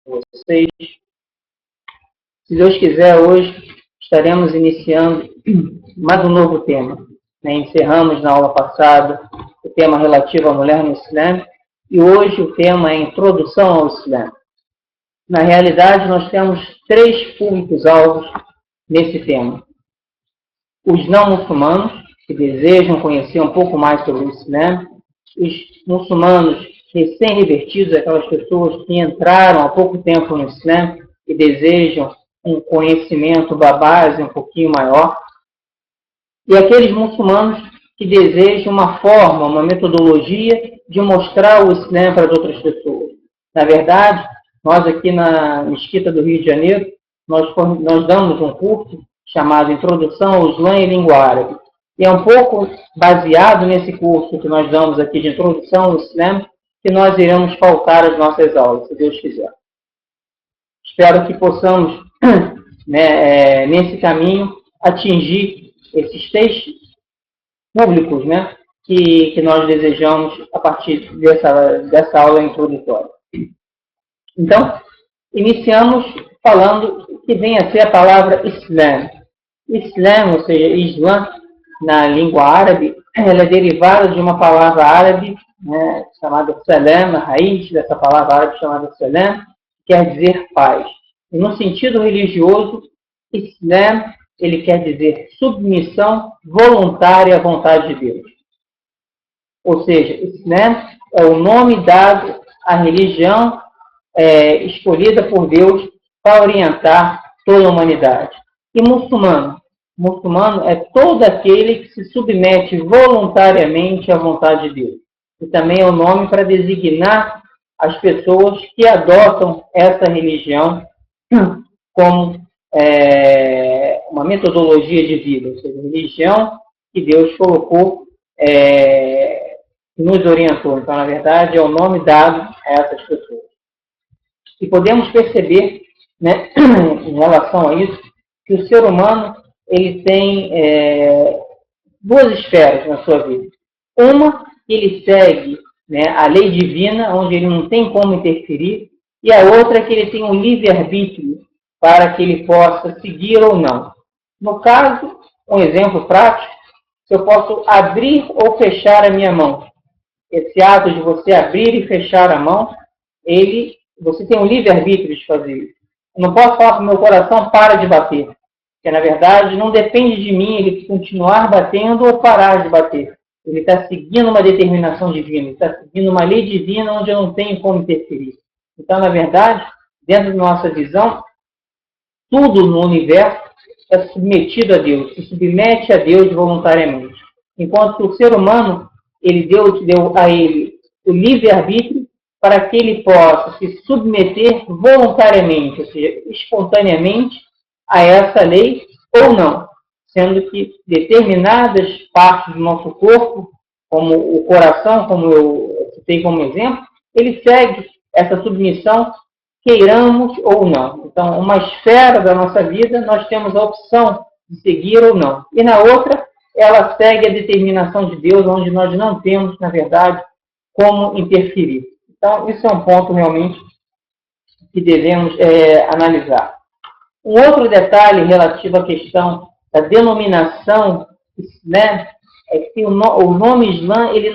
vocês. Se Deus quiser, hoje estaremos iniciando mais um novo tema. Encerramos na aula passada o tema relativo à mulher no Islã e hoje o tema é Introdução ao Islã. Na realidade, nós temos 3 públicos-alvos nesse tema. Os não muçulmanos, que desejam conhecer um pouco mais sobre o Islã, os muçulmanos recém-revertidos, aquelas pessoas que entraram há pouco tempo no Islã e desejam um conhecimento da base um pouquinho maior, e aqueles muçulmanos que desejam uma forma, uma metodologia de mostrar o Islã para as outras pessoas. Na verdade, nós aqui na Mesquita do Rio de Janeiro, nós damos um curso chamado Introdução ao Islã e Língua Árabe. E é um pouco baseado nesse curso que nós damos aqui de Introdução ao Islã que nós iremos pautar as nossas aulas, se Deus quiser. Espero que possamos, nesse caminho, atingir esses 3 públicos, que nós desejamos a partir dessa aula introdutória. Então, iniciamos falando que vem a ser a palavra Islã. Islã, ou seja, Islã, na língua árabe, ela é derivada de uma palavra árabe, chamada Salam, a raiz dessa palavra árabe chamada Salam, quer dizer paz. E no sentido religioso, Islã, ele quer dizer submissão voluntária à vontade de Deus. Ou seja, Islã é o nome dado à religião escolhida por Deus para orientar toda a humanidade. E muçulmano? Muçulmano é todo aquele que se submete voluntariamente à vontade de Deus. E também é o nome para designar as pessoas que adotam essa religião como uma metodologia de vida, ou seja, religião que Deus colocou, nos orientou. Então, na verdade, é o nome dado a essas pessoas. E podemos perceber, em relação a isso, que o ser humano ele tem 2 esferas na sua vida. Uma, ele segue a lei divina, onde ele não tem como interferir, e a outra é que ele tem um livre-arbítrio para que ele possa seguir ou não. No caso, um exemplo prático, se eu posso abrir ou fechar a minha mão. Esse ato de você abrir e fechar a mão, você tem um livre-arbítrio de fazer isso. Eu não posso falar para o meu coração, para de bater. Porque, na verdade, não depende de mim ele continuar batendo ou parar de bater. Ele está seguindo uma determinação divina, ele está seguindo uma lei divina onde eu não tenho como interferir. Então, na verdade, dentro da nossa visão, tudo no universo é submetido a Deus, se submete a Deus voluntariamente. Enquanto que o ser humano, Deus deu a ele o livre-arbítrio para que ele possa se submeter voluntariamente, ou seja, espontaneamente, a essa lei ou não. Sendo que determinadas partes do nosso corpo, como o coração, como eu citei como exemplo, ele segue essa submissão, queiramos ou não. Então, uma esfera da nossa vida, nós temos a opção de seguir ou não. E na outra, ela segue a determinação de Deus, onde nós não temos, na verdade, como interferir. Então, isso é um ponto realmente que devemos analisar. Um outro detalhe relativo à questão da denominação Islã é que o nome Islã ele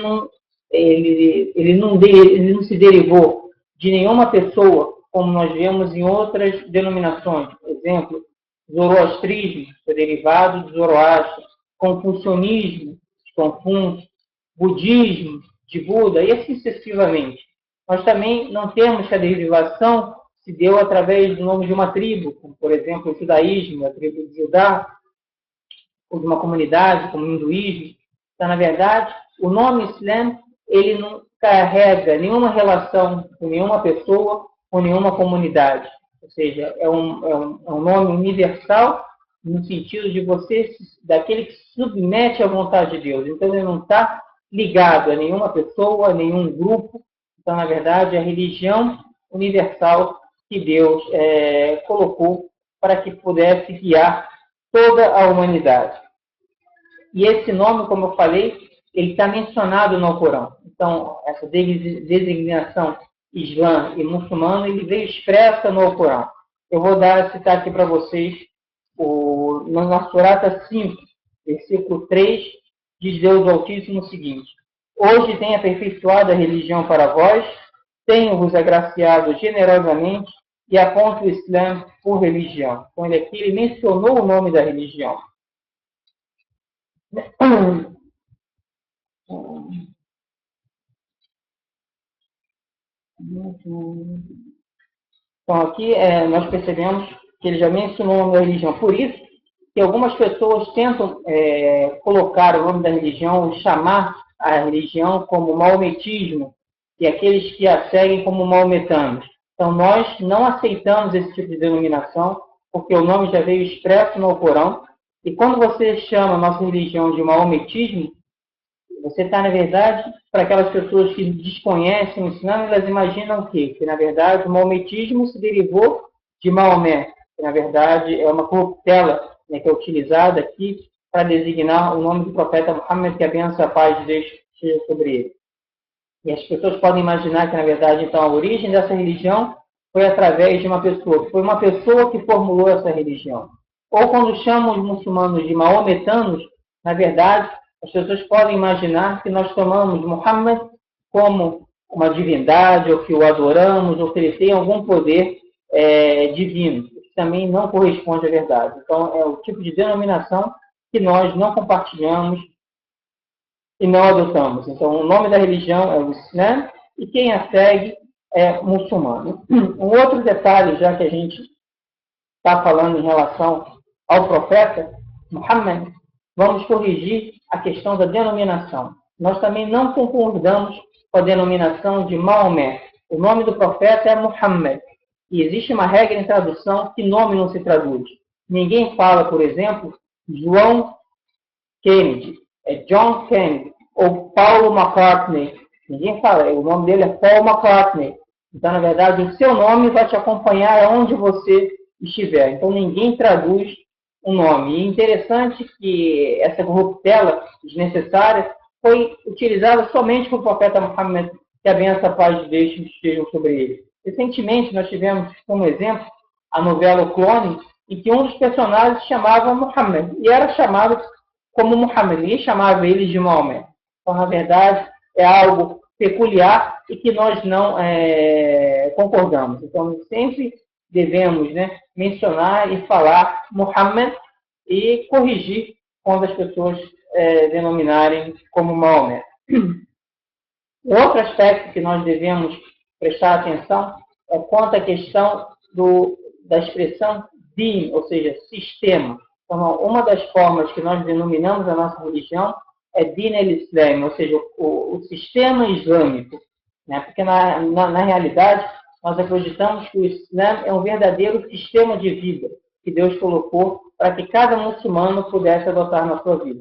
não se derivou de nenhuma pessoa, como nós vemos em outras denominações. Por exemplo, Zoroastrismo foi derivado de Zoroastro, Confucionismo de Confúcio, Budismo de Buda e assim sucessivamente. Nós também não temos que a derivação se deu através do nome de uma tribo, como, por exemplo, o judaísmo, a tribo de Judá, ou de uma comunidade, como o hinduísmo. Então, na verdade, o nome Islã, ele não carrega nenhuma relação com nenhuma pessoa, com nenhuma comunidade. Ou seja, é um nome universal, no sentido de daquele que se submete à vontade de Deus. Então, ele não está ligado a nenhuma pessoa, a nenhum grupo. Então, na verdade, é a religião universal que Deus colocou para que pudesse guiar toda a humanidade. E esse nome, como eu falei, ele está mencionado no Alcorão. Então, essa designação Islã e muçulmano, ele veio expressa no Alcorão. Eu vou citar aqui para vocês, na Surata 5, versículo 3, diz Deus Altíssimo o seguinte: hoje tenho aperfeiçoado a religião para vós, tenho-vos agraciado generosamente e aponto o Islã por religião. Então, ele mencionou o nome da religião. Então, aqui nós percebemos que ele já mencionou o nome da religião. Por isso que algumas pessoas tentam colocar o nome da religião, chamar a religião como maometismo, e aqueles que a seguem como maometanos. Então, nós não aceitamos esse tipo de denominação, porque o nome já veio expresso no Alcorão. E quando você chama a nossa religião de maometismo, você está, na verdade, para aquelas pessoas que desconhecem o Islã, elas imaginam o quê? Que, na verdade, o maometismo se derivou de Maomé, que, na verdade, é uma corruptela, né, que é utilizada aqui para designar o nome do profeta Muhammad, que a bênção e a paz de Deus seja sobre ele. E as pessoas podem imaginar que, na verdade, então, a origem dessa religião foi através de uma pessoa. Foi uma pessoa que formulou essa religião. Ou quando chamam os muçulmanos de maometanos, na verdade, as pessoas podem imaginar que nós tomamos Muhammad como uma divindade, ou que o adoramos, ou que ele tem algum poder divino. Isso também não corresponde à verdade. Então, é o tipo de denominação que nós não compartilhamos e não adotamos. Então, o nome da religião é o Islã e quem a segue é muçulmano. Um outro detalhe, já que a gente está falando em relação ao profeta Muhammad, vamos corrigir a questão da denominação. Nós também não concordamos com a denominação de Maomé. O nome do profeta é Muhammad. E existe uma regra em tradução que nome não se traduz. Ninguém fala, por exemplo, João Kennedy, é John Kennedy, ou Paulo McCartney. Ninguém fala, o nome dele é Paul McCartney. Então, na verdade, o seu nome vai te acompanhar aonde você estiver. Então, ninguém traduz o nome. E é interessante que essa corruptela desnecessária foi utilizada somente por profeta Muhammad, que a bênção e a paz de Deus estejam sobre ele. Recentemente, nós tivemos como exemplo a novela O Clone, em que um dos personagens se chamava Muhammad, e era chamado como Muhammad, ninguém chamava ele de Maomé. Então, na verdade, é algo peculiar e que nós não concordamos. Então, sempre devemos mencionar e falar Muhammad e corrigir quando as pessoas denominarem como Maomé. Outro aspecto que nós devemos prestar atenção é quanto à questão da expressão din, ou seja, sistema. Então, uma das formas que nós denominamos a nossa religião é din al-Islam, ou seja, o sistema islâmico. Né? Porque, na realidade, nós acreditamos que o Islã é um verdadeiro sistema de vida que Deus colocou para que cada muçulmano pudesse adotar na sua vida.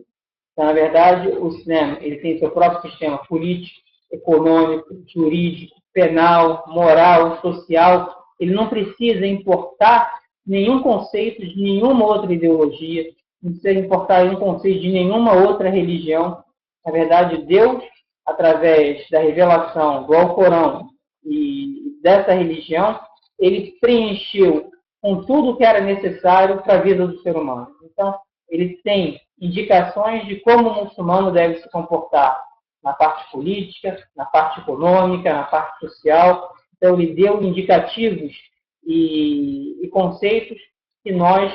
Então, na verdade, o Islã ele tem seu próprio sistema político, econômico, jurídico, penal, moral, social. Ele não precisa importar nenhum conceito de nenhuma outra ideologia, não precisa importar nenhum conceito de nenhuma outra religião. Na verdade, Deus, através da revelação do Alcorão e dessa religião, ele preencheu com tudo o que era necessário para a vida do ser humano. Então, ele tem indicações de como o muçulmano deve se comportar na parte política, na parte econômica, na parte social. Então, ele deu indicativos e conceitos que nós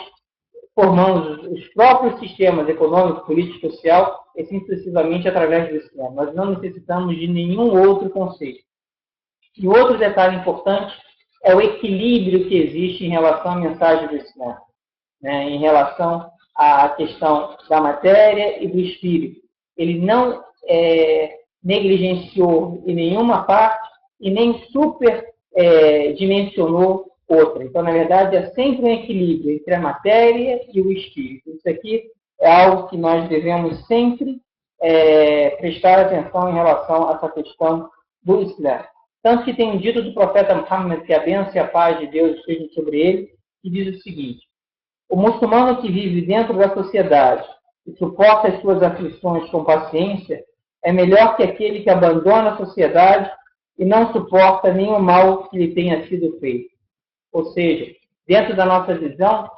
formamos os próprios sistemas econômico, político e social, exclusivamente através do Islã. Nós não necessitamos de nenhum outro conceito. E outro detalhe importante é o equilíbrio que existe em relação à mensagem do Islã, né, em relação à questão da matéria e do espírito. Ele não negligenciou em nenhuma parte e nem dimensionou outra. Então, na verdade, é sempre um equilíbrio entre a matéria e o espírito. Isso aqui é algo que nós devemos sempre prestar atenção em relação a essa questão do Islã. Tanto que tem um dito do profeta Muhammad, que a bênção e a paz de Deus estejam sobre ele, que diz o seguinte: o muçulmano que vive dentro da sociedade e suporta as suas aflições com paciência é melhor que aquele que abandona a sociedade e não suporta nenhum mal que lhe tenha sido feito. Ou seja, dentro da nossa visão,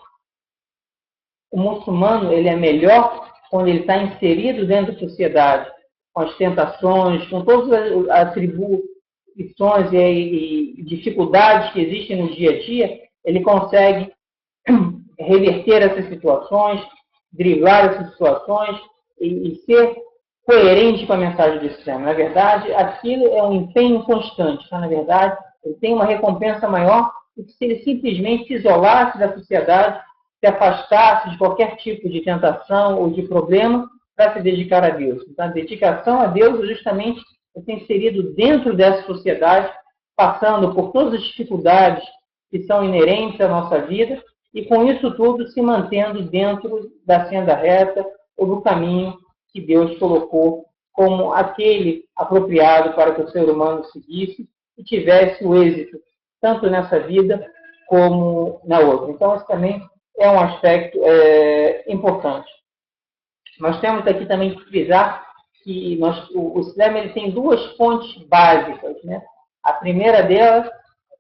o muçulmano ele é melhor quando ele está inserido dentro da sociedade, com as tentações, com todas as atribuições e dificuldades que existem no dia a dia, ele consegue reverter essas situações, driblar essas situações e ser coerente com a mensagem do Islã. Na verdade, aquilo é um empenho constante. Tá? Na verdade, ele tem uma recompensa maior do que se ele simplesmente se isolasse da sociedade, se afastasse de qualquer tipo de tentação ou de problema para se dedicar a Deus. Então, a dedicação a Deus é justamente ser inserido dentro dessa sociedade, passando por todas as dificuldades que são inerentes à nossa vida e, com isso tudo, se mantendo dentro da senda reta ou do caminho que Deus colocou como aquele apropriado para que o ser humano seguisse e tivesse o êxito, tanto nessa vida como na outra. Então, isso também é um aspecto importante. Nós temos aqui também que frisar que o Islã ele tem duas fontes básicas. Né? A primeira delas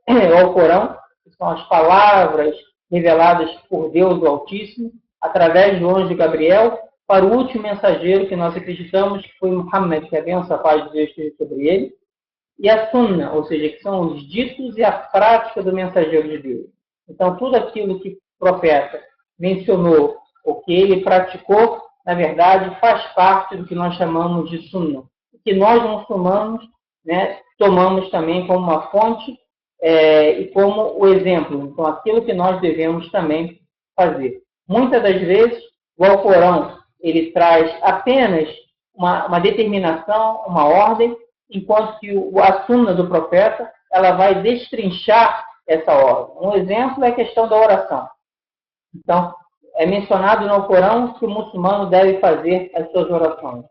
é o Corão, que são as palavras reveladas por Deus do Altíssimo, através do anjo Gabriel, para o último mensageiro que nós acreditamos que foi Muhammad, que a bênção, a paz de Deus esteja sobre ele, e a Sunna, ou seja, que são os ditos e a prática do mensageiro de Deus. Então, tudo aquilo que o profeta mencionou, ou que ele praticou, na verdade, faz parte do que nós chamamos de Sunna, que nós muçulmanos, né, tomamos também como uma fonte e como o exemplo. Então, aquilo que nós devemos também fazer. Muitas das vezes, o Alcorão ele traz apenas uma determinação, uma ordem, enquanto que a Sunna do profeta ela vai destrinchar essa ordem. Um exemplo é a questão da oração. Então, é mencionado no Alcorão que o muçulmano deve fazer as suas orações.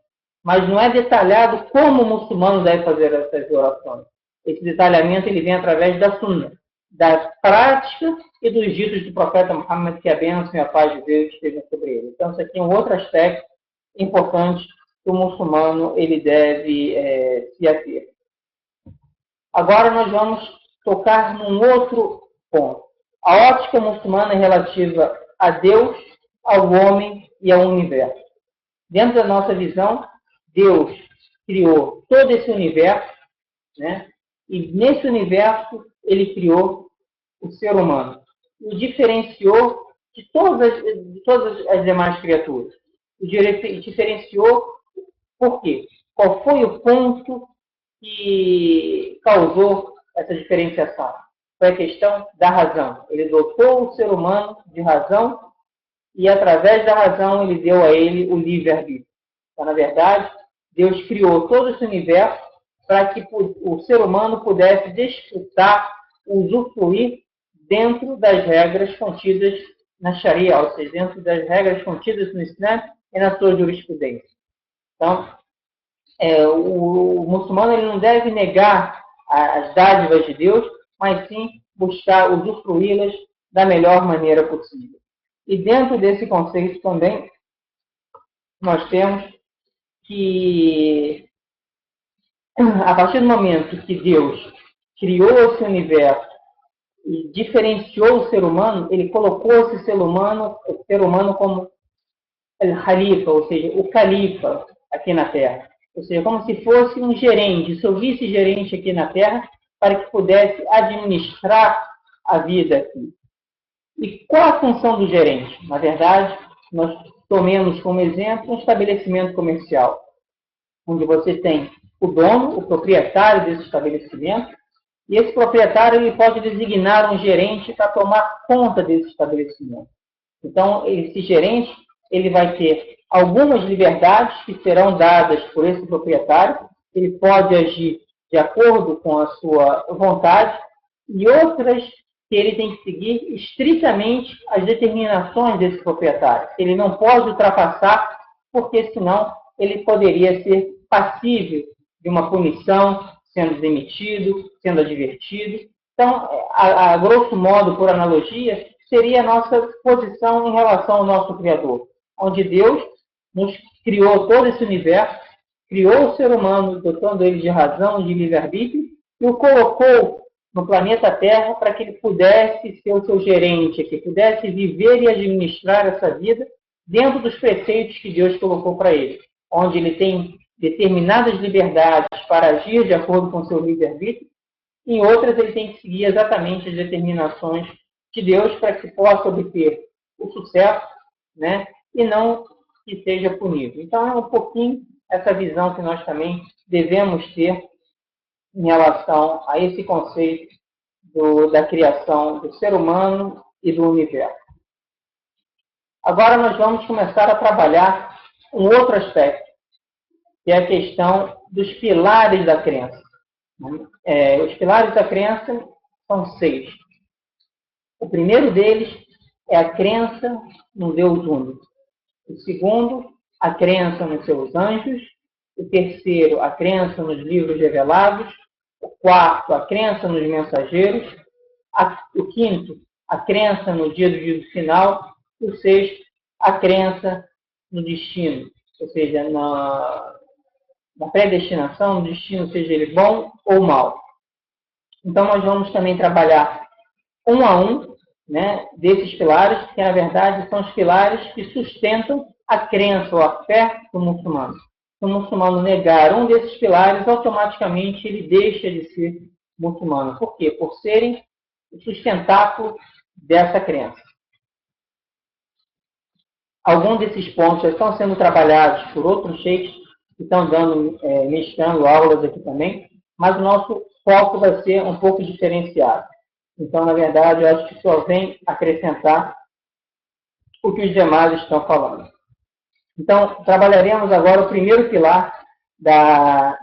Mas não é detalhado como o muçulmano deve fazer essas orações. Esse detalhamento ele vem através da Sunna, da prática e dos ditos do profeta Muhammad, que a bênção e a paz de Deus estejam sobre ele. Então, isso aqui é um outro aspecto importante que o muçulmano ele deve se ater. Agora nós vamos tocar num outro ponto. A ótica muçulmana é relativa a Deus, ao homem e ao universo. Dentro da nossa visão, Deus criou todo esse universo, né? E nesse universo ele criou o ser humano. O diferenciou de todas as demais criaturas. O diferenciou por quê? Qual foi o ponto que causou essa diferenciação? Foi a questão da razão. Ele dotou o ser humano de razão e, através da razão, ele deu a ele o livre-arbítrio. Então, na verdade, Deus criou todo esse universo para que o ser humano pudesse desfrutar, usufruir dentro das regras contidas na Sharia, ou seja, dentro das regras contidas no Islã e na sua jurisprudência. Então, o muçulmano ele não deve negar as dádivas de Deus, mas sim buscar usufruí-las da melhor maneira possível. E dentro desse conceito também, nós temos que, a partir do momento que Deus criou esse universo e diferenciou o ser humano, ele colocou esse ser humano como Khalifa, ou seja, o califa aqui na Terra. Ou seja, como se fosse um gerente, seu vice-gerente aqui na Terra, para que pudesse administrar a vida aqui. E qual a função do gerente? Na verdade, nós tomemos como exemplo um estabelecimento comercial, onde você tem o dono, o proprietário desse estabelecimento, e esse proprietário ele pode designar um gerente para tomar conta desse estabelecimento. Então, esse gerente ele vai ter algumas liberdades que serão dadas por esse proprietário, ele pode agir de acordo com a sua vontade, e outras que ele tem que seguir estritamente as determinações desse proprietário. Ele não pode ultrapassar, porque senão ele poderia ser passível de uma punição, sendo demitido, sendo advertido. Então, a grosso modo, por analogia, seria a nossa posição em relação ao nosso Criador, onde Deus nos criou todo esse universo, criou o ser humano, dotando ele de razão e de livre-arbítrio, e o colocou no planeta Terra para que ele pudesse ser o seu gerente, que pudesse viver e administrar essa vida dentro dos preceitos que Deus colocou para ele, onde ele tem determinadas liberdades para agir de acordo com o seu livre-arbítrio, em outras ele tem que seguir exatamente as determinações de Deus para que possa obter o sucesso, né, e não que seja punido. Então é um pouquinho essa visão que nós também devemos ter em relação a esse conceito da criação do ser humano e do universo. Agora nós vamos começar a trabalhar um outro aspecto, que é a questão dos pilares da crença. Os pilares da crença são 6. O primeiro deles é a crença no Deus único. O segundo, a crença nos seus anjos. O terceiro, a crença nos livros revelados. O quarto, a crença nos mensageiros. O quinto, a crença no dia do juízo final. E o sexto, a crença no destino, ou seja, na predestinação, no destino, seja ele bom ou mal. Então, nós vamos também trabalhar um a um, né, desses pilares, que na verdade são os pilares que sustentam a crença ou a fé do muçulmano. Se o muçulmano negar um desses pilares, automaticamente ele deixa de ser muçulmano. Por quê? Por serem o sustentáculo dessa crença. Alguns desses pontos já estão sendo trabalhados por outros sheikhs que estão ministrando aulas aqui também, mas o nosso foco vai ser um pouco diferenciado. Então, na verdade, eu acho que só vem acrescentar o que os demais estão falando. Então, trabalharemos agora o primeiro pilar da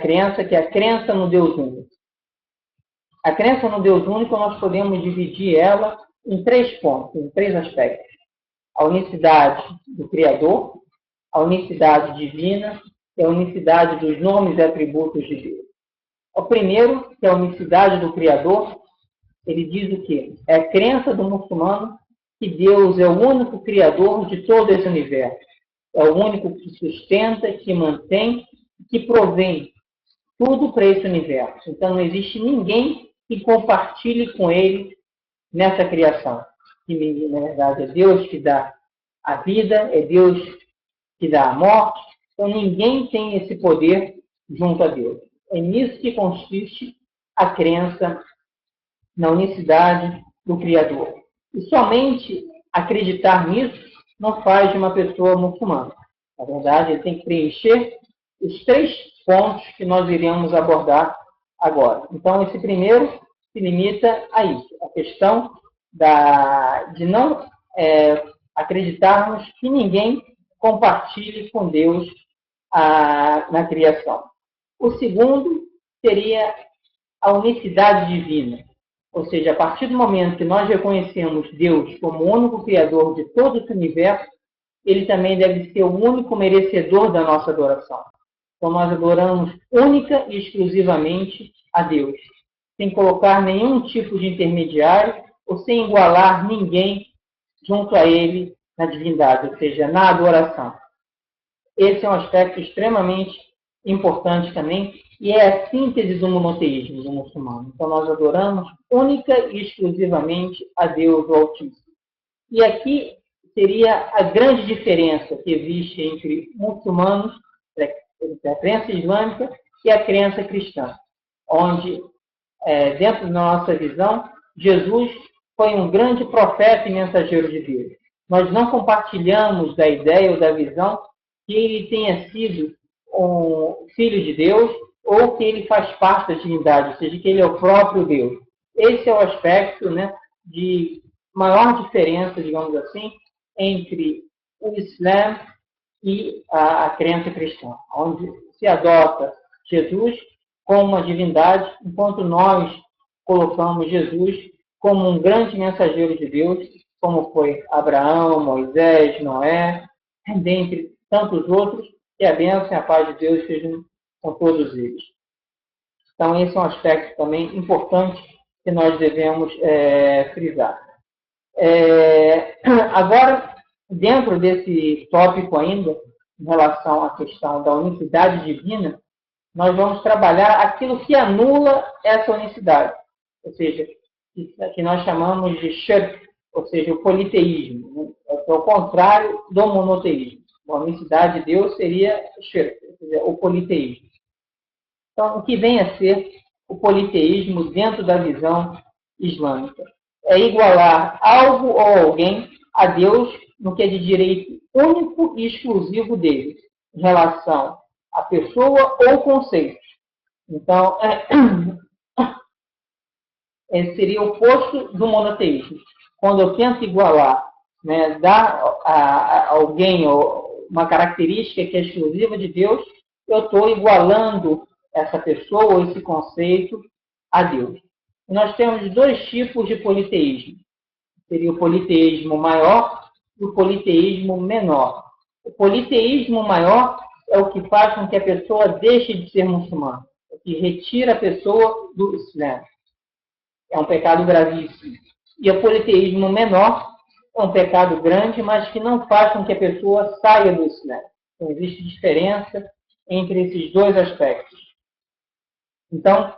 crença, que é a crença no Deus único. A crença no Deus único, nós podemos dividir ela em 3 pontos, em 3 aspectos. A unicidade do Criador, a unicidade divina e a unicidade dos nomes e atributos de Deus. O primeiro, que é a unicidade do Criador, ele diz o quê? É a crença do muçulmano que Deus é o único Criador de todo esse universo. É o único que sustenta, que mantém, que provém tudo para esse universo. Então não existe ninguém que compartilhe com ele nessa criação. Que, na verdade, é Deus que dá a vida, é Deus que dá a morte. Então ninguém tem esse poder junto a Deus. É nisso que consiste a crença na unicidade do Criador. E somente acreditar nisso não faz de uma pessoa muçulmana. Na verdade, ele tem que preencher os 3 pontos que nós iremos abordar agora. Então, esse primeiro se limita a isso, a questão de não acreditarmos que ninguém compartilhe com Deus na criação. O segundo seria a unicidade divina. Ou seja, a partir do momento que nós reconhecemos Deus como o único Criador de todo esse universo, ele também deve ser o único merecedor da nossa adoração. Então, nós adoramos única e exclusivamente a Deus, sem colocar nenhum tipo de intermediário ou sem igualar ninguém junto a Ele na divindade, ou seja, na adoração. Esse é um aspecto extremamente importante também, e é a síntese do monoteísmo do muçulmano. Então, nós adoramos única e exclusivamente a Deus o Altíssimo. E aqui seria a grande diferença que existe entre muçulmanos, entre a crença islâmica e a crença cristã, onde, dentro da nossa visão, Jesus foi um grande profeta e mensageiro de Deus. Nós não compartilhamos da ideia ou da visão que ele tenha sido um filho de Deus ou que ele faz parte da divindade, ou seja, que ele é o próprio Deus. Esse é o aspecto, né, de maior diferença, digamos assim, entre o Islã e a crença cristã, onde se adota Jesus como uma divindade, enquanto nós colocamos Jesus como um grande mensageiro de Deus, como foi Abraão, Moisés, Noé, dentre tantos outros, que a bênção e a paz de Deus sejam com todos eles. Então, esse é um aspecto também importante que nós devemos frisar. Agora, dentro desse tópico ainda, em relação à questão da unicidade divina, nós vamos trabalhar aquilo que anula essa unicidade. Ou seja, que nós chamamos de shirk, ou seja, o politeísmo. É o contrário do monoteísmo. A unicidade de Deus seria shirk, ou seja, o politeísmo. Então, o que vem a ser o politeísmo dentro da visão islâmica? É igualar algo ou alguém a Deus no que é de direito único e exclusivo dele, em relação à pessoa ou conceito. Então, seria o oposto do monoteísmo. Quando eu tento igualar, né, dar a alguém uma característica que é exclusiva de Deus, eu estou igualando essa pessoa ou esse conceito a Deus. E nós temos dois tipos de politeísmo. Seria o politeísmo maior e o politeísmo menor. O politeísmo maior é o que faz com que a pessoa deixe de ser muçulmana, o que retira a pessoa do Islã. É um pecado gravíssimo. E o politeísmo menor é um pecado grande, mas que não faz com que a pessoa saia do Islã. Então, existe diferença entre esses dois aspectos. Então,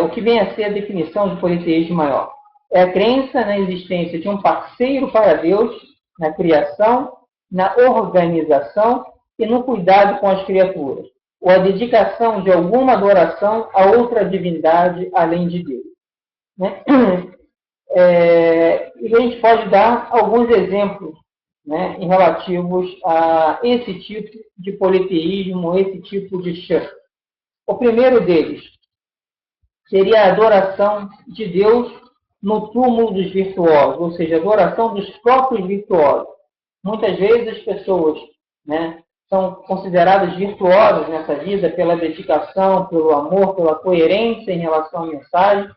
o que vem a ser a definição de politeísmo maior? É a crença na existência de um parceiro para Deus na criação, na organização e no cuidado com as criaturas, ou a dedicação de alguma adoração a outra divindade além de Deus. Né? E a gente pode dar alguns exemplos, né, em relativos a esse tipo de politeísmo, esse tipo de shirk. O primeiro deles seria a adoração de Deus no túmulo dos virtuosos, ou seja, a adoração dos próprios virtuosos. Muitas vezes as pessoas, né, são consideradas virtuosas nessa vida pela dedicação, pelo amor, pela coerência em relação à mensagem,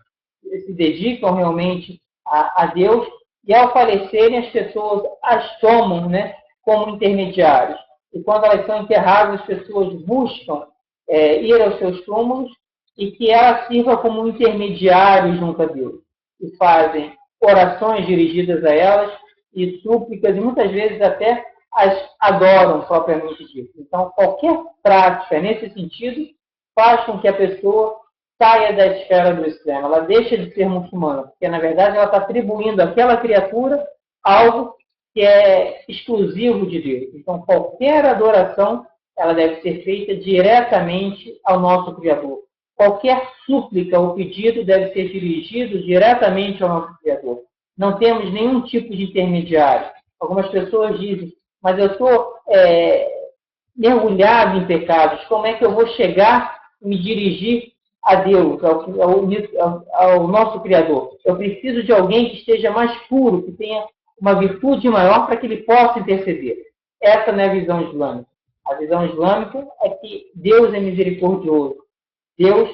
se dedicam realmente a Deus, e ao falecerem as pessoas as tomam, né, como intermediários. E quando elas são enterradas, as pessoas buscam ir aos seus túmulos e que ela sirva como um intermediário junto a Deus. E fazem orações dirigidas a elas e súplicas, e muitas vezes até as adoram propriamente dito. Então, qualquer prática nesse sentido faz com que a pessoa saia da esfera do Islã. Ela deixa de ser muçulmana, porque, na verdade, ela está atribuindo àquela criatura algo que é exclusivo de Deus. Então, qualquer adoração, ela deve ser feita diretamente ao nosso Criador. Qualquer súplica ou pedido deve ser dirigido diretamente ao nosso Criador. Não temos nenhum tipo de intermediário. Algumas pessoas dizem, mas eu estou mergulhado em pecados, como é que eu vou chegar e me dirigir a Deus, ao nosso Criador? Eu preciso de alguém que esteja mais puro, que tenha uma virtude maior para que ele possa interceder. Essa não é a visão islâmica. A visão islâmica é que Deus é misericordioso. Deus,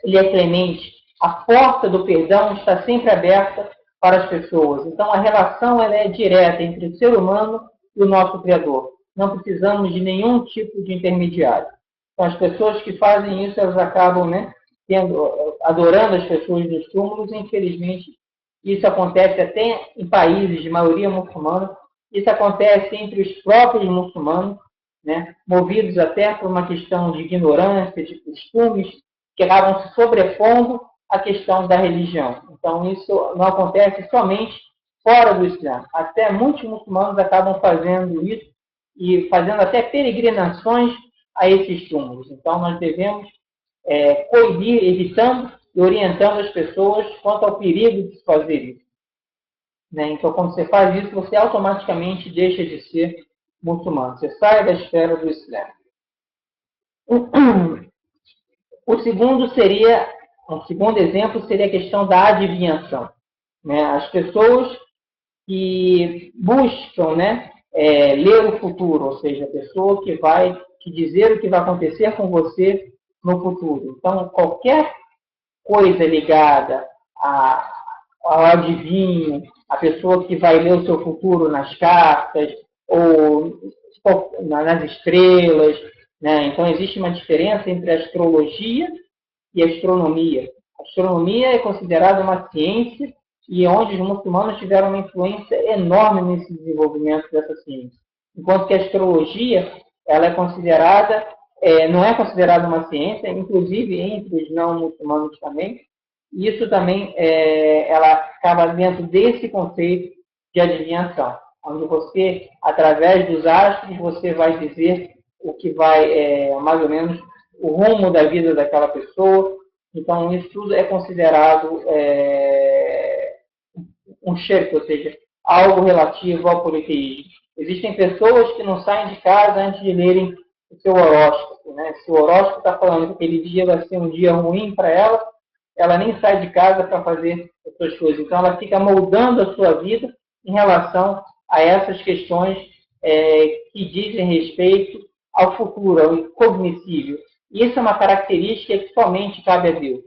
ele é clemente. A porta do perdão está sempre aberta para as pessoas. Então, a relação ela é direta entre o ser humano e o nosso Criador. Não precisamos de nenhum tipo de intermediário. Então, as pessoas que fazem isso, elas acabam, né, adorando as pessoas nos túmulos. Infelizmente, isso acontece até em países de maioria muçulmana. Isso acontece entre os próprios muçulmanos, né, movidos até por uma questão de ignorância, de costumes, que acabam se sobrepondo à questão da religião. Então, isso não acontece somente fora do Islã. Até muitos muçulmanos acabam fazendo isso e fazendo até peregrinações a esses túmulos. Então, nós devemos coibir, evitando e orientando as pessoas quanto ao perigo de se fazer isso. Né? Então, quando você faz isso, você automaticamente deixa de ser muçulmano. Você sai da esfera do Islã. O segundo exemplo seria a questão da adivinhação. Né? As pessoas que buscam, né, ler o futuro, ou seja, a pessoa que vai te dizer o que vai acontecer com você no futuro. Então, qualquer coisa ligada ao adivinho, a pessoa que vai ler o seu futuro nas cartas ou nas estrelas, né? Então, existe uma diferença entre a astrologia e a astronomia. A astronomia é considerada uma ciência e onde os muçulmanos tiveram uma influência enorme nesse desenvolvimento dessa ciência. Enquanto que a astrologia ela é considerada não é considerado uma ciência, inclusive entre os não muçulmanos também. Isso também, ela acaba dentro desse conceito de adivinhação, onde você, através dos astros, você vai dizer o que vai, mais ou menos, o rumo da vida daquela pessoa. Então, isso tudo é considerado um shirk, ou seja, algo relativo ao politeísmo. Existem pessoas que não saem de casa antes de lerem o seu horóscopo. Né? Se o horóscopo está falando que aquele dia vai ser um dia ruim para ela, ela nem sai de casa para fazer as suas coisas. Então, ela fica moldando a sua vida em relação a essas questões que dizem respeito ao futuro, ao incognoscível. E isso é uma característica que somente cabe a Deus.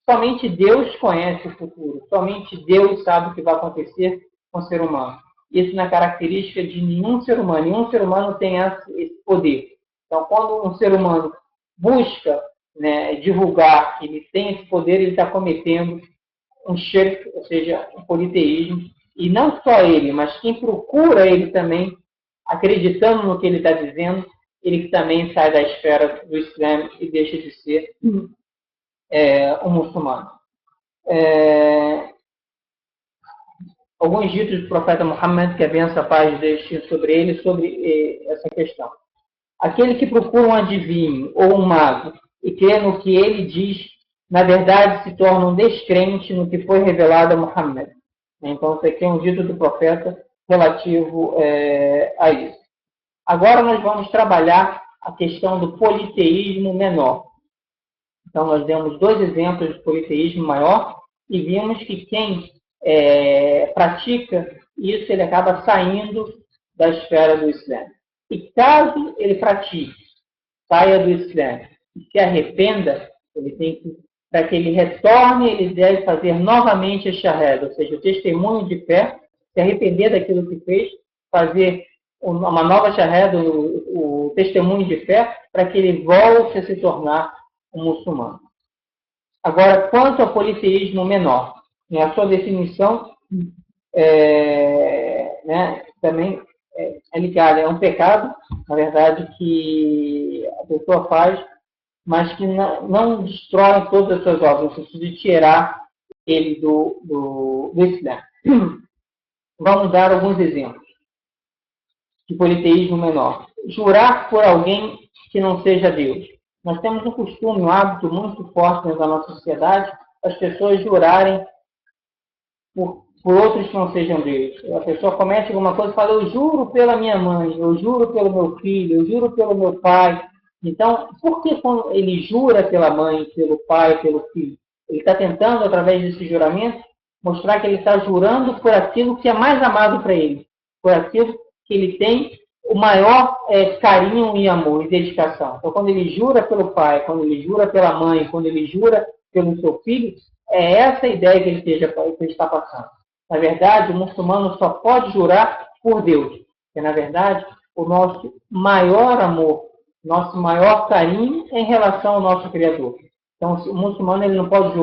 Somente Deus conhece o futuro. Somente Deus sabe o que vai acontecer com o ser humano. Isso não é característica de nenhum ser humano. Nenhum ser humano tem esse poder. Então, quando um ser humano busca, né, divulgar que ele tem esse poder, ele está cometendo um shirk, ou seja, um politeísmo. E não só ele, mas quem procura ele também, acreditando no que ele está dizendo, ele também sai da esfera do Islã e deixa de ser um muçulmano. Alguns ditos do profeta Muhammad, que a benção e a paz deixe sobre ele, sobre essa questão. Aquele que procura um adivinho ou um mago e crê no que ele diz, na verdade se torna um descrente no que foi revelado a Muhammad. Então, isso aqui é um dito do profeta relativo a isso. Agora nós vamos trabalhar a questão do politeísmo menor. Então, nós demos 2 exemplos de politeísmo maior e vimos que quem pratica isso, ele acaba saindo da esfera do Islã. E caso ele pratique, saia do Islã e se arrependa, ele tem que, para que ele retorne, ele deve fazer novamente a shahada, ou seja, o testemunho de fé, se arrepender daquilo que fez, fazer uma nova shahada, o testemunho de fé, para que ele volte a se tornar um muçulmano. Agora, quanto ao politeísmo menor, a sua definição também é ligada, é um pecado, na verdade, que a pessoa faz, mas que não destrói todas as suas obras, no sentido de tirar ele do Islã. Vamos dar alguns exemplos de politeísmo menor. Jurar por alguém que não seja Deus. Nós temos um costume, um hábito muito forte dentro da nossa sociedade, as pessoas jurarem por outros que não sejam Deus. A pessoa comete alguma coisa e fala, eu juro pela minha mãe, eu juro pelo meu filho, eu juro pelo meu pai. Então, por que quando ele jura pela mãe, pelo pai, pelo filho? Ele está tentando, através desse juramento, mostrar que ele está jurando por aquilo que é mais amado para ele, por aquilo que ele tem o maior carinho e amor e dedicação. Então, quando ele jura pelo pai, quando ele jura pela mãe, quando ele jura pelo seu filho, é essa a ideia que ele está passando. Na verdade, o muçulmano só pode jurar por Deus. Porque, na verdade, o nosso maior amor, nosso maior carinho é em relação ao nosso Criador. Então, o muçulmano ele não pode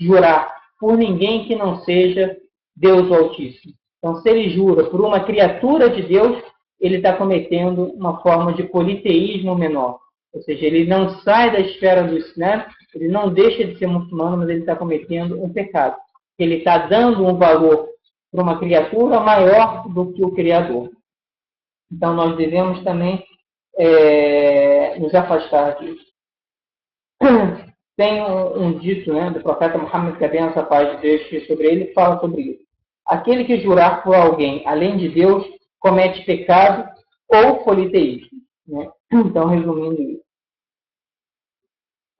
jurar por ninguém que não seja Deus Altíssimo. Então, se ele jura por uma criatura de Deus, ele está cometendo uma forma de politeísmo menor. Ou seja, ele não sai da esfera do Islã, ele não deixa de ser muçulmano, mas ele está cometendo um pecado. Ele está dando um valor para uma criatura maior do que o Criador. Então, nós devemos também nos afastar disso. Tem um dito do profeta Muhammad, que a benção, a paz de Deus sobre ele, fala sobre isso. Aquele que jurar por alguém, além de Deus, comete pecado ou politeísmo. Então, resumindo isso.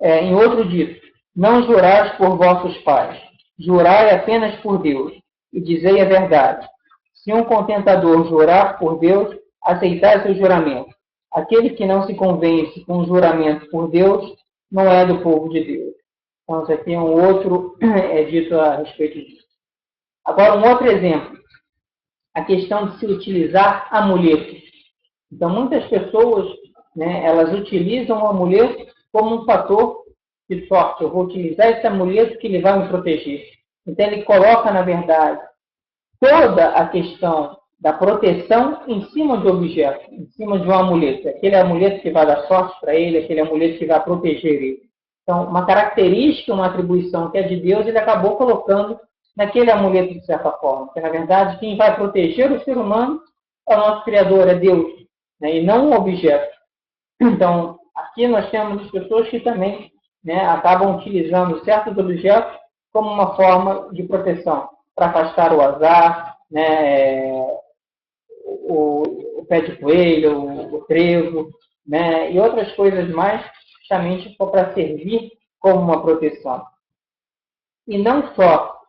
Em outro dito, não jurais por vossos pais, jurai apenas por Deus, e dizei a verdade. Se um contentador jurar por Deus, aceitai seu juramento. Aquele que não se convence com o juramento por Deus, não é do povo de Deus. Então, isso aqui é um outro dito a respeito disso. Agora, um outro exemplo. A questão de se utilizar amuletos. Então, muitas pessoas, elas utilizam o amuleto como um fator de sorte. Eu vou utilizar esse amuleto que ele vai me proteger. Então, ele coloca, na verdade, toda a questão da proteção em cima de objeto, em cima de um amuleto. Aquele amuleto que vai dar sorte para ele, aquele amuleto que vai proteger ele. Então, uma característica, uma atribuição que é de Deus, ele acabou colocando naquele amuleto de certa forma. Porque, na verdade, quem vai proteger o ser humano é o nosso Criador, é Deus, né? E não um objeto. Então, aqui nós temos as pessoas que também, né, acabam utilizando certos objetos como uma forma de proteção, para afastar o azar, né, o pé de coelho, o trevo, né, e outras coisas mais, justamente para servir como uma proteção. E não só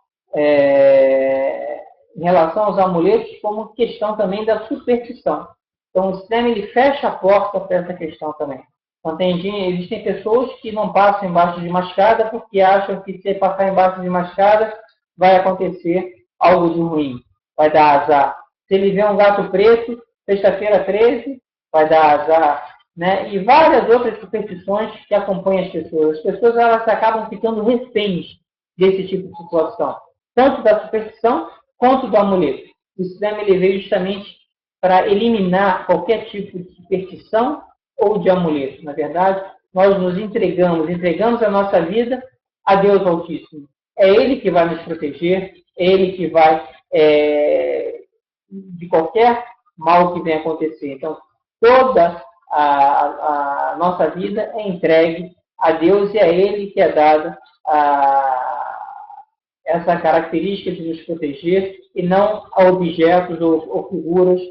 em relação aos amuletos, como questão também da superstição. Então, o sistema ele fecha a porta para essa questão também. Então, existem pessoas que não passam embaixo de uma escada porque acham que se passar embaixo de uma escada vai acontecer algo de ruim, vai dar azar. Se ele vê um gato preto, sexta-feira 13, vai dar azar. Né? E várias outras superstições que acompanham as pessoas. As pessoas elas acabam ficando reféns desse tipo de situação. Tanto da superstição, quanto do amuleto. O sistema ele veio justamente para eliminar qualquer tipo de superstição ou de amuleto. Na verdade, nós nos entregamos a nossa vida a Deus Altíssimo. É Ele que vai nos proteger, é Ele que vai de qualquer mal que venha acontecer. Então, toda a nossa vida é entregue a Deus e a Ele que é dada essa característica de nos proteger e não a objetos ou figuras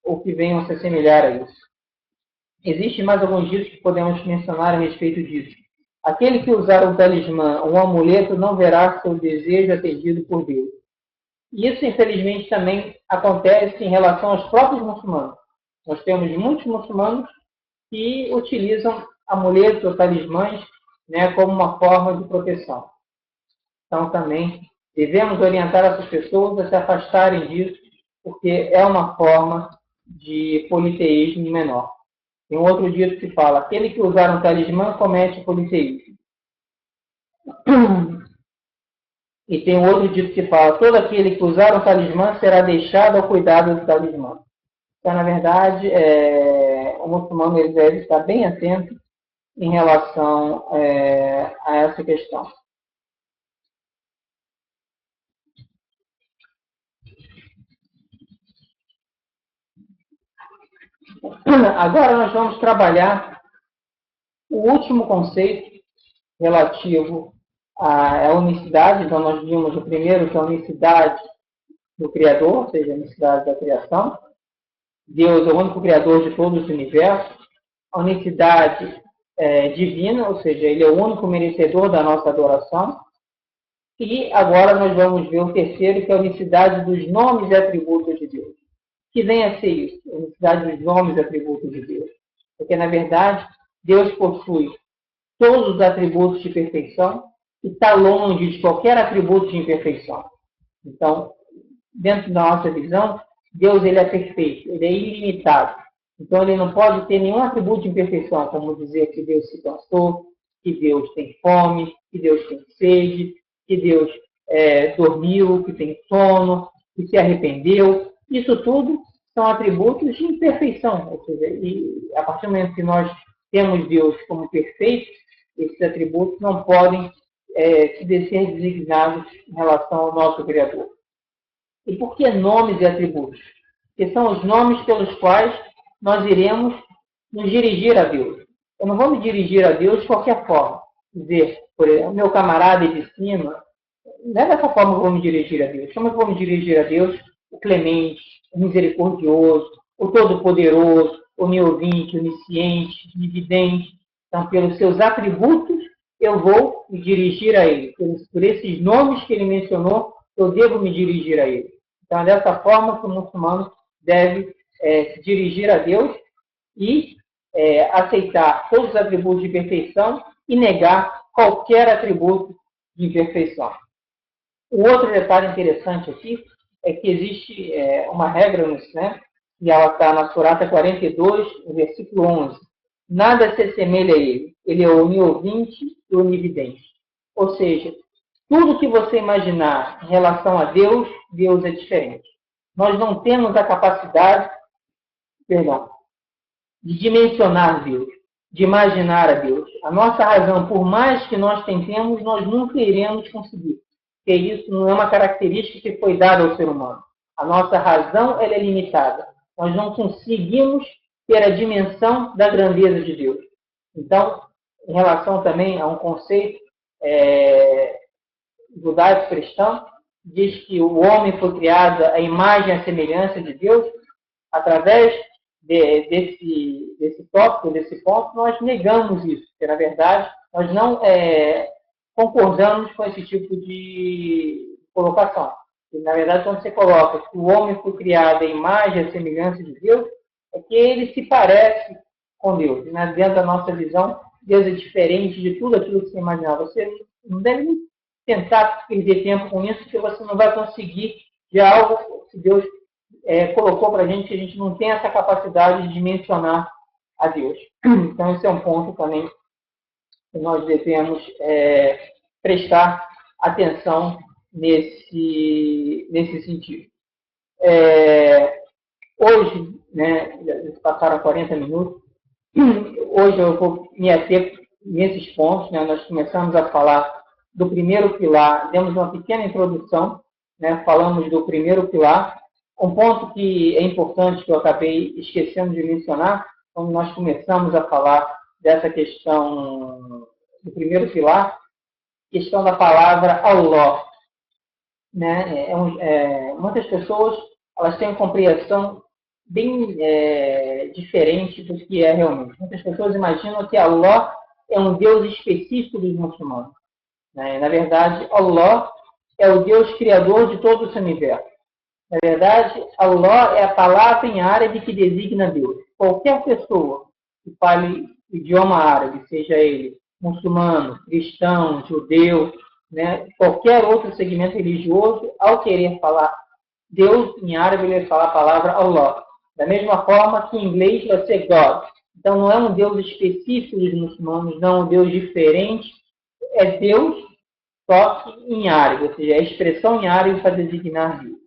ou que venham se assemelhar a isso. Existem mais alguns ditos que podemos mencionar a respeito disso. Aquele que usar um talismã, um amuleto, não verá seu desejo atendido por Deus. Isso, infelizmente, também acontece em relação aos próprios muçulmanos. Nós temos muitos muçulmanos que utilizam amuletos ou talismãs, né, como uma forma de proteção. Então, também devemos orientar essas pessoas a se afastarem disso, porque é uma forma de politeísmo menor. Tem um outro dito que fala, aquele que usar um talismã comete politeísmo. E tem um outro dito que fala, todo aquele que usar um talismã será deixado ao cuidado do talismã. Então, na verdade, o muçulmano ele deve estar bem atento em relação a essa questão. Agora nós vamos trabalhar o último conceito relativo à unicidade. Então, nós vimos o primeiro, que é a unicidade do Criador, ou seja, a unicidade da criação. Deus é o único Criador de todo o universo. A unicidade divina, ou seja, Ele é o único merecedor da nossa adoração. E agora nós vamos ver o terceiro, que é a unicidade dos nomes e atributos de Deus. Que vem a ser isso, a unicidade dos nomes e atributos de Deus. Porque, na verdade, Deus possui todos os atributos de perfeição e está longe de qualquer atributo de imperfeição. Então, dentro da nossa visão, Deus ele é perfeito, ele é ilimitado. Então, ele não pode ter nenhum atributo de imperfeição, como dizer que Deus se cansou, que Deus tem fome, que Deus tem sede, que Deus dormiu, que tem sono, que se arrependeu. Isso tudo são atributos de imperfeição. Ou seja, e a partir do momento que nós temos Deus como perfeito, esses atributos não podem ser designados em relação ao nosso Criador. E por que nomes e atributos? Porque são os nomes pelos quais nós iremos nos dirigir a Deus. Eu não vou me dirigir a Deus de qualquer forma. Dizer, por exemplo, meu camarada de cima, não é dessa forma que eu vou me dirigir a Deus. Como eu vou me dirigir a Deus? O clemente, o misericordioso, o todo-poderoso, o onisciente, onisciente, onividente. Então, pelos seus atributos, eu vou me dirigir a Ele. Por esses nomes que Ele mencionou, eu devo me dirigir a Ele. Então, é dessa forma que o muçulmano deve se dirigir a Deus e aceitar todos os atributos de perfeição e negar qualquer atributo de imperfeição. O outro detalhe interessante aqui é que existe uma regra no Islã, e ela está na Surata 42, no versículo 11. Nada se assemelha a ele. Ele é oniovinte e onividente. Ou seja, tudo que você imaginar em relação a Deus, Deus é diferente. nós não temos a capacidade, perdão, de dimensionar Deus, de imaginar a Deus. A nossa razão, por mais que nós tentemos, nós nunca iremos conseguir. Porque isso não é uma característica que foi dada ao ser humano. A nossa razão ela é limitada. Nós não conseguimos ter a dimensão da grandeza de Deus. Então, em relação também a um conceito judaico-cristão, diz que o homem foi criado à imagem e à semelhança de Deus. Através desse tópico, desse ponto, nós negamos isso, porque, na verdade, nós não concordamos com esse tipo de colocação. E, na verdade, quando você coloca que o homem foi criado à imagem e à semelhança de Deus, é que ele se parece com Deus. E, dentro da nossa visão, Deus é diferente de tudo aquilo que você imaginava. Você não deve tentar perder tempo com isso, porque você não vai conseguir de algo que Deus colocou para a gente, que a gente não tem essa capacidade de dimensionar a Deus. Então, esse é um ponto também que nós devemos prestar atenção nesse sentido. Hoje, né, passaram 40 minutos, hoje eu vou me ater nesses pontos. Né, nós começamos a falar do primeiro pilar, demos uma pequena introdução, né, falamos do primeiro pilar. Um ponto que é importante, que eu acabei esquecendo de mencionar, quando nós começamos a falar dessa questão do primeiro pilar, questão da palavra Allah. Né? Muitas pessoas elas têm uma compreensão bem diferente do que é realmente. Muitas pessoas imaginam que Allah é um Deus específico dos muçulmanos. Né? Na verdade, Allah é o Deus criador de todo esse universo. Na verdade, Allah é a palavra em árabe que designa Deus. Qualquer pessoa que fale o idioma árabe, seja ele muçulmano, cristão, judeu, né, qualquer outro segmento religioso, ao querer falar Deus em árabe, ele vai falar a palavra Allah. Da mesma forma que em inglês vai ser God. Então não é um Deus específico dos muçulmanos, não é um Deus diferente. É Deus, só que em árabe, ou seja, a expressão em árabe para designar Deus.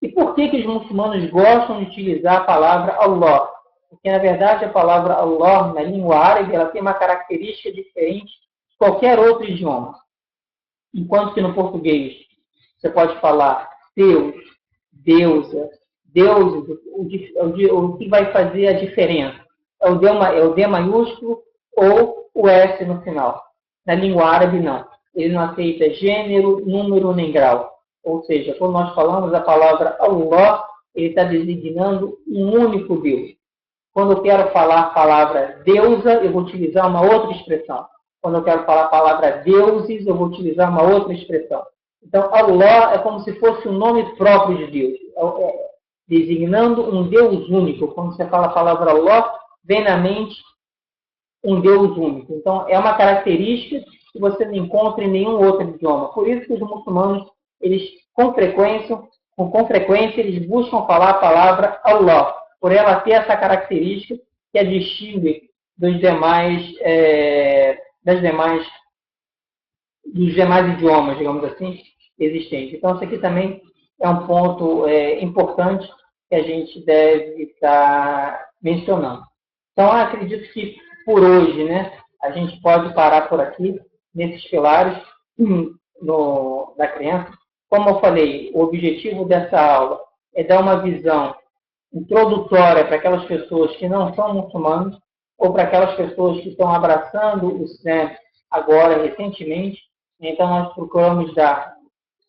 E por que os muçulmanos gostam de utilizar a palavra Allah? Porque, na verdade, a palavra Allah, na língua árabe, ela tem uma característica diferente de qualquer outro idioma. Enquanto que no português, você pode falar Deus, deusa, deuses, o que vai fazer a diferença? É o D maiúsculo ou o S no final. Na língua árabe, não. Ele não aceita gênero, número nem grau. Ou seja, quando nós falamos a palavra Allah, ele está designando um único Deus. Quando eu quero falar a palavra deusa, eu vou utilizar uma outra expressão. Quando eu quero falar a palavra deuses, eu vou utilizar uma outra expressão. Então, Allah é como se fosse o nome próprio de Deus, designando um Deus único. Quando você fala a palavra Allah, vem na mente um Deus único. Então, é uma característica que você não encontra em nenhum outro idioma. Por isso que os muçulmanos, eles, com frequência, eles buscam falar a palavra Allah, por ela ter essa característica que a distingue dos demais idiomas, digamos assim, existentes. Então, isso aqui também é um ponto importante que a gente deve estar mencionando. Então, acredito que por hoje, né, a gente pode parar por aqui, nesses pilares da crença. Como eu falei, o objetivo dessa aula é dar uma visão introdutória para aquelas pessoas que não são muçulmanos ou para aquelas pessoas que estão abraçando o Islã agora, recentemente. Então, nós procuramos dar,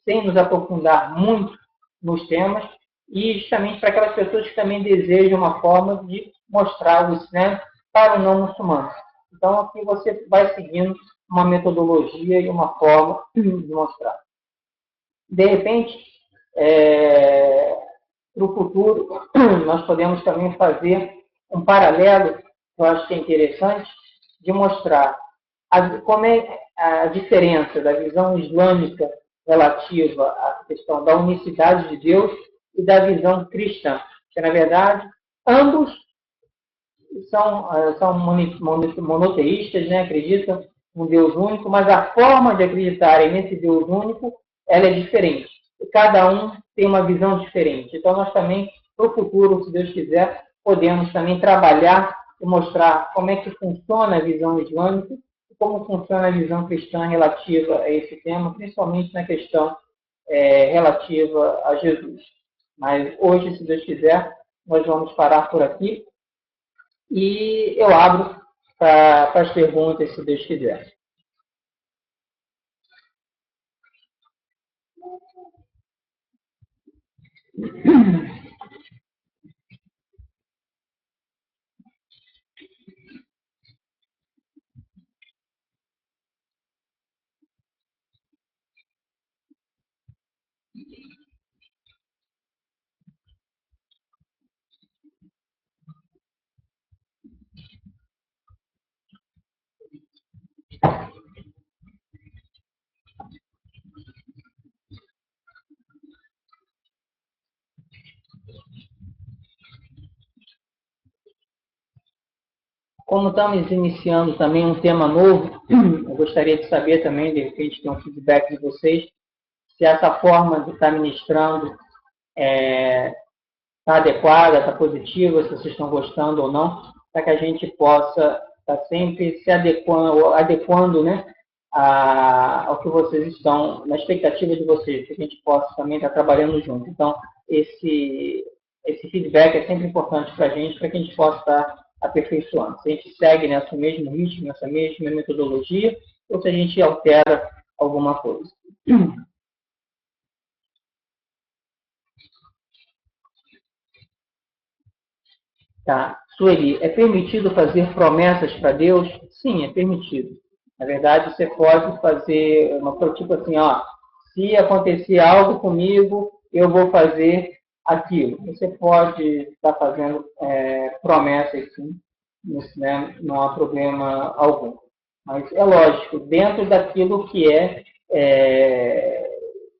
sem nos aprofundar muito nos temas, e justamente para aquelas pessoas que também desejam uma forma de mostrar o Islã para o não muçulmano. Então, aqui você vai seguindo uma metodologia e uma forma de mostrar. De repente, para o futuro, nós podemos também fazer um paralelo, que eu acho que é interessante, de mostrar como é a diferença da visão islâmica relativa à questão da unicidade de Deus e da visão cristã. Que, na verdade, ambos são monoteístas, né? Acreditam um Deus único, mas a forma de acreditarem nesse Deus único ela é diferente. cada um tem uma visão diferente. Então, nós também, para o futuro, se Deus quiser, podemos também trabalhar e mostrar como é que funciona a visão islâmica e como funciona a visão cristã relativa a esse tema, principalmente na questão relativa a Jesus. Mas hoje, se Deus quiser, nós vamos parar por aqui e eu abro para as perguntas, se Deus quiser. Como estamos iniciando também um tema novo, eu gostaria de saber também, de repente, ter um feedback de vocês, se essa forma de estar ministrando está adequada, está positiva, se vocês estão gostando ou não, para que a gente possa estar sempre se adequando, né, ao que vocês estão, na expectativa de vocês, que a gente possa também estar trabalhando junto. Então, esse feedback é sempre importante para que a gente possa estar aperfeiçoando. Se a gente segue nesse mesmo ritmo, nessa mesma metodologia, ou se a gente altera alguma coisa. Tá. Sueli, é permitido fazer promessas para Deus? Sim, é permitido. Na verdade, você pode fazer uma tipo assim, ó, se acontecer algo comigo, eu vou fazer aquilo. Você pode estar fazendo promessas, sim, isso, né? Não há problema algum. Mas é lógico, dentro daquilo que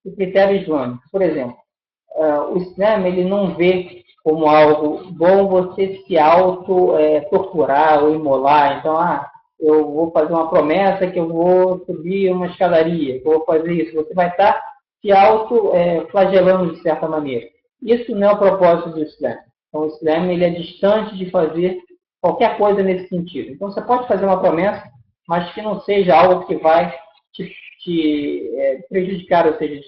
o critério islâmico. Por exemplo, o Islam ele não vê como algo bom você se auto-torturar ou imolar. Então, eu vou fazer uma promessa que eu vou subir uma escadaria, que eu vou fazer isso. Você vai estar se auto-flagelando de certa maneira. Isso não é o propósito do Islam. Então, o Islam ele é distante de fazer qualquer coisa nesse sentido. Então, você pode fazer uma promessa, mas que não seja algo que vai te prejudicar, ou seja,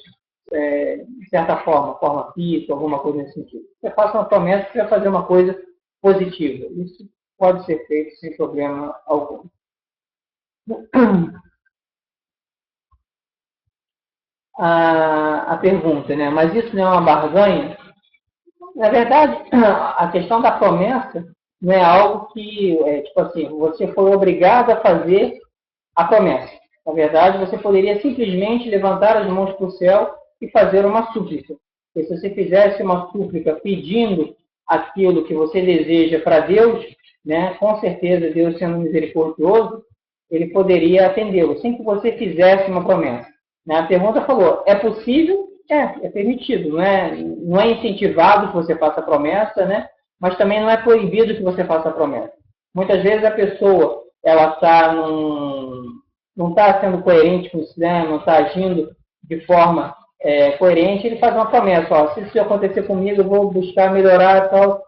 de certa forma física, alguma coisa nesse sentido. Você faça uma promessa que vai fazer uma coisa positiva. Isso pode ser feito sem problema algum. A pergunta, né? Mas isso não é uma barganha? Na verdade, a questão da promessa não é algo que, tipo assim, você foi obrigado a fazer a promessa. Na verdade, você poderia simplesmente levantar as mãos para o céu e fazer uma súplica. E se você fizesse uma súplica pedindo aquilo que você deseja para Deus, né, com certeza Deus, sendo misericordioso, ele poderia atendê-lo, sem que você fizesse uma promessa. Né? A pergunta falou, é possível? É permitido. Não é incentivado que você faça a promessa, né? Mas também não é proibido que você faça a promessa. Muitas vezes a pessoa ela não está sendo coerente com o Islã, não está agindo de forma coerente, ele faz uma promessa, ó, se isso acontecer comigo, eu vou buscar melhorar e tal.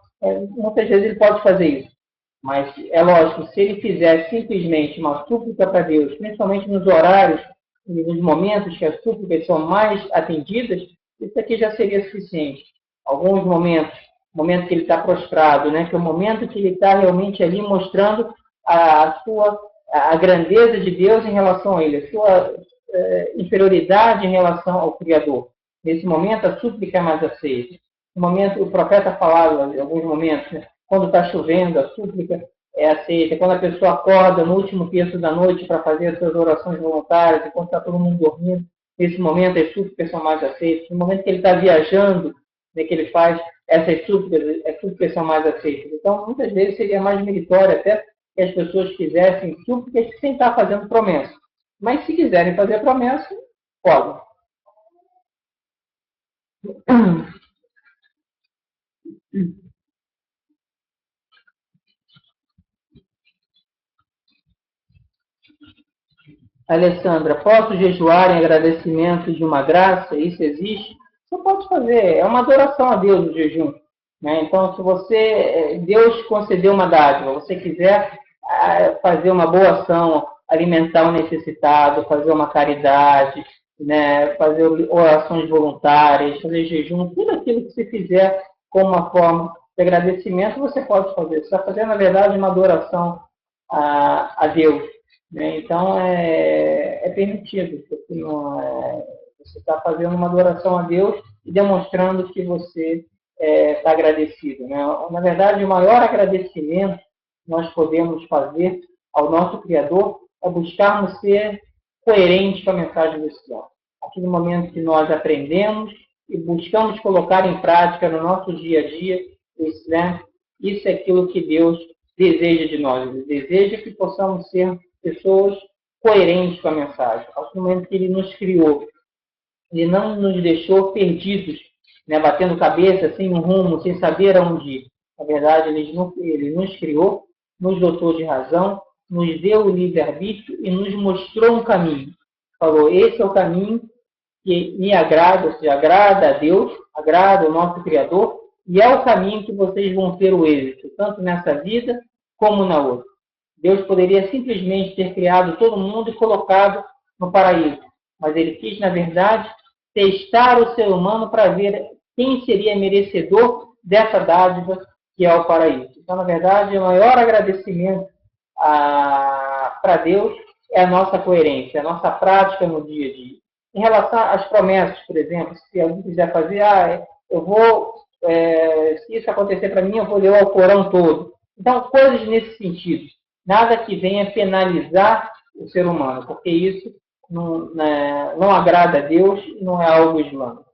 Muitas vezes ele pode fazer isso. Mas é lógico, se ele fizer simplesmente uma súplica para Deus, principalmente nos horários, nos momentos que as súplicas são mais atendidas, isso aqui já seria suficiente. Alguns momentos, momento que ele está prostrado, né, que é o momento que ele está realmente ali mostrando a grandeza de Deus em relação a ele, a sua inferioridade em relação ao Criador. Nesse momento, a súplica é mais aceita. No momento, o profeta falava, em alguns momentos, né, quando está chovendo, a súplica é aceita. Quando a pessoa acorda no último terço da noite para fazer as suas orações voluntárias, quando está todo mundo dormindo, nesse momento as súplicas são mais aceitas. No momento que ele está viajando, né, que ele faz essas súplicas são mais aceitas. Então, muitas vezes seria mais meritório até que as pessoas fizessem súplicas sem estar fazendo promessa. Mas se quiserem fazer promessa, podem. Alessandra, posso jejuar em agradecimento de uma graça? Isso existe? pode fazer. É uma adoração a Deus o jejum. Né? Então, se Deus concedeu uma dádiva, você quiser fazer uma boa ação, alimentar um necessitado, fazer uma caridade, né? Fazer orações voluntárias, fazer jejum, tudo aquilo que você fizer como uma forma de agradecimento, você pode fazer. Você está fazendo, na verdade, uma adoração a Deus. Né? Então, é permitido. Você está fazendo uma adoração a Deus e demonstrando que você está agradecido. Né? Na verdade, o maior agradecimento que nós podemos fazer ao nosso Criador é buscarmos ser coerentes com a mensagem do Senhor. Aquele momento que nós aprendemos e buscamos colocar em prática no nosso dia a dia, isso é aquilo que Deus deseja de nós. Ele deseja que possamos ser pessoas coerentes com a mensagem. Ao momento que Ele nos criou, Ele não nos deixou perdidos, né, batendo cabeça, sem um rumo, sem saber aonde ir. Na verdade, Ele nos criou, nos dotou de razão, nos deu o livre-arbítrio e nos mostrou um caminho. Falou, esse é o caminho que me agrada, ou seja, agrada a Deus, agrada o nosso Criador, e é o caminho que vocês vão ter o êxito, tanto nessa vida como na outra. Deus poderia simplesmente ter criado todo mundo e colocado no paraíso, mas Ele quis, na verdade, testar o ser humano para ver quem seria merecedor dessa dádiva que é o paraíso. Então, na verdade, o maior agradecimento para Deus é a nossa coerência, a nossa prática no dia a dia. Em relação às promessas, por exemplo, se alguém quiser fazer, se isso acontecer para mim, eu vou ler o Alcorão todo. Então, coisas nesse sentido. Nada que venha penalizar o ser humano, porque isso não agrada a Deus e não é algo islâmico.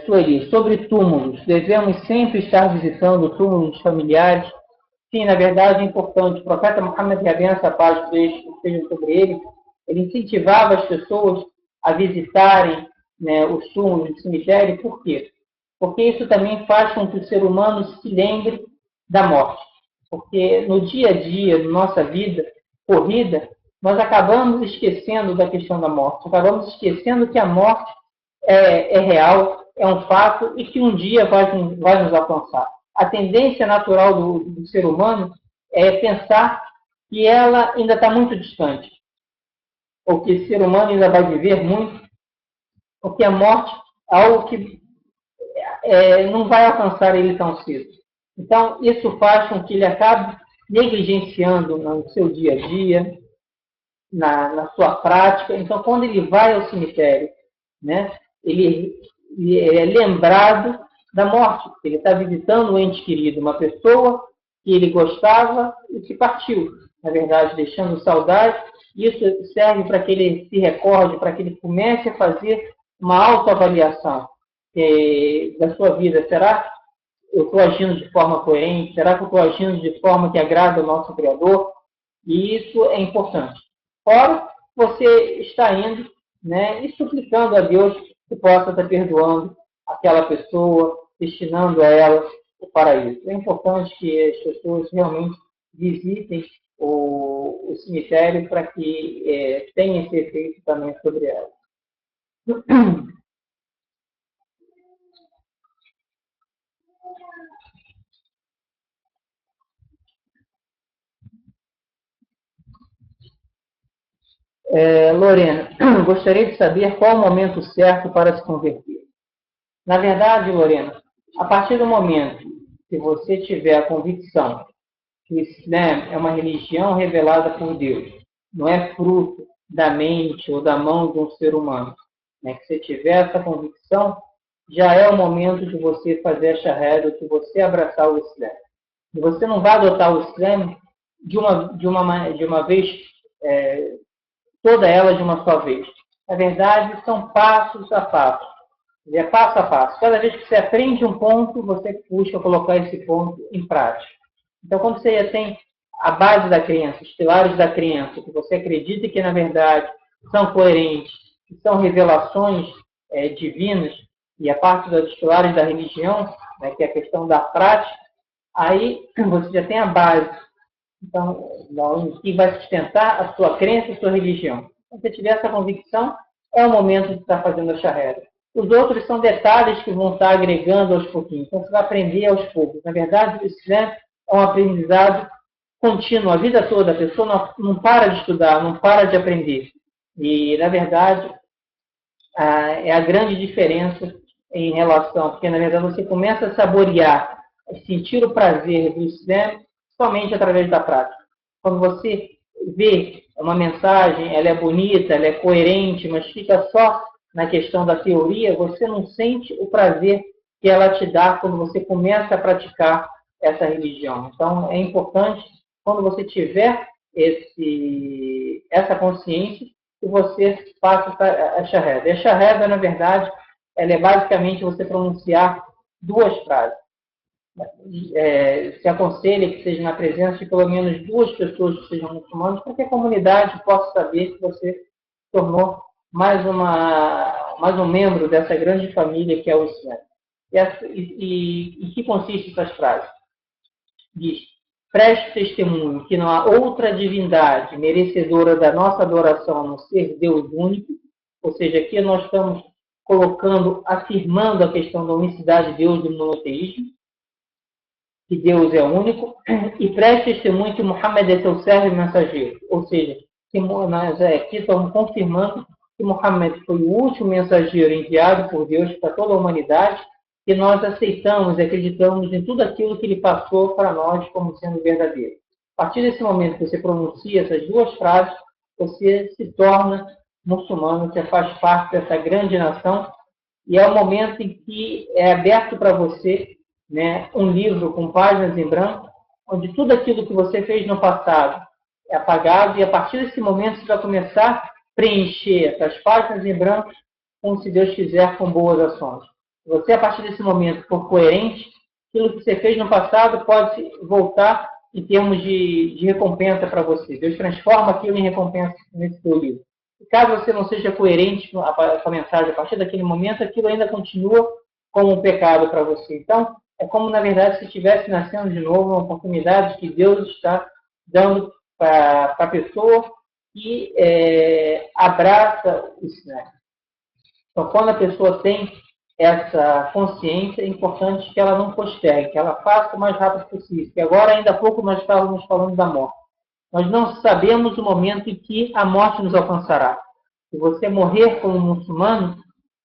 Sueli, sobre túmulos, devemos sempre estar visitando túmulos familiares? Sim, na verdade é importante. O profeta Muhammad, que a benção, a paz seja sobre ele incentivava as pessoas a visitarem, né, os túmulos do cemitério. Por quê? Porque isso também faz com que o ser humano se lembre da morte. Porque no dia a dia, na nossa vida corrida, nós acabamos esquecendo da questão da morte. Acabamos esquecendo que a morte é real, é um fato e que um dia vai nos alcançar. A tendência natural do ser humano é pensar que ela ainda está muito distante, ou que o ser humano ainda vai viver muito, porque a morte é algo que não vai alcançar ele tão cedo. Então, isso faz com que ele acabe negligenciando no seu dia a dia, na sua prática. Então, quando ele vai ao cemitério, né, ele é lembrado da morte. Ele está visitando um ente querido, uma pessoa que ele gostava e que partiu, na verdade, deixando saudade. Isso serve para que ele se recorde, para que ele comece a fazer uma autoavaliação da sua vida. Será que eu estou agindo de forma coerente? Será que eu estou agindo de forma que agrada ao nosso Criador? E isso é importante. Fora, você está indo, né, e suplicando a Deus que possa estar perdoando aquela pessoa, destinando a ela o paraíso. É importante que as pessoas realmente visitem o cemitério para que tenha esse efeito também sobre ela. Lorena, gostaria de saber qual o momento certo para se converter. Na verdade, Lorena, a partir do momento que você tiver a convicção que o Islã é uma religião revelada por Deus, não é fruto da mente ou da mão de um ser humano, né? Que você tiver essa convicção, já é o momento de você fazer a shahada, de você abraçar o Islã. E você não vai adotar o Islã de uma vez, toda ela de uma só vez. Na verdade, são passos a passos. É passo a passo. Cada vez que você aprende um ponto, você busca colocar esse ponto em prática. Então, quando você já tem a base da crença, os pilares da crença, que você acredita que, na verdade, são coerentes, que são revelações divinas, e a parte dos pilares da religião, né, que é a questão da prática, aí você já tem a base Então, que vai sustentar a sua crença e a sua religião. Se você tiver essa convicção, é o momento de estar fazendo a Shahada. Os outros são detalhes que vão estar agregando aos pouquinhos. Então, você vai aprender aos poucos. Na verdade, isso é um aprendizado contínuo. A vida toda, a pessoa não para de estudar, não para de aprender. E, na verdade, é a grande diferença em relação, porque, na verdade, você começa a saborear, a sentir o prazer do Islã somente através da prática. Quando você vê uma mensagem, ela é bonita, ela é coerente, mas fica só na questão da teoria, você não sente o prazer que ela te dá quando você começa a praticar essa religião. Então, é importante, quando você tiver essa consciência, que você faça a Shahada. E a Shahada, na verdade, ela é basicamente você pronunciar duas frases. Se aconselha que seja na presença de pelo menos duas pessoas que sejam muçulmanas, para que a comunidade possa saber que você se tornou mais um membro dessa grande família que é o Islã. E que consiste essas frases? Diz: preste testemunho que não há outra divindade merecedora da nossa adoração a não ser Deus único, ou seja, aqui nós estamos afirmando a questão da unicidade de Deus, do monoteísmo, que Deus é único, e preste testemunho que Muhammad é seu servo e mensageiro, ou seja, que nós aqui estamos confirmando que Muhammad foi o último mensageiro enviado por Deus para toda a humanidade, que nós aceitamos e acreditamos em tudo aquilo que ele passou para nós como sendo verdadeiro. A partir desse momento que você pronuncia essas duas frases, você se torna muçulmano, você faz parte dessa grande nação, e é o momento em que é aberto para você, né, um livro com páginas em branco, onde tudo aquilo que você fez no passado é apagado, e a partir desse momento você vai começar a preencher essas páginas em branco, como se Deus quiser, com boas ações. Você, a partir desse momento, for coerente, aquilo que você fez no passado pode voltar em termos de recompensa para você. Deus transforma aquilo em recompensa nesse seu livro. E caso você não seja coerente com a mensagem, a partir daquele momento, aquilo ainda continua como um pecado para você. Então, é como, na verdade, se estivesse nascendo de novo, uma oportunidade que Deus está dando para a pessoa que abraça o Islã. Então, quando a pessoa tem essa consciência, é importante que ela não postergue, que ela faça o mais rápido possível. E agora, ainda há pouco, nós estávamos falando da morte. Nós não sabemos o momento em que a morte nos alcançará. Se você morrer como muçulmano,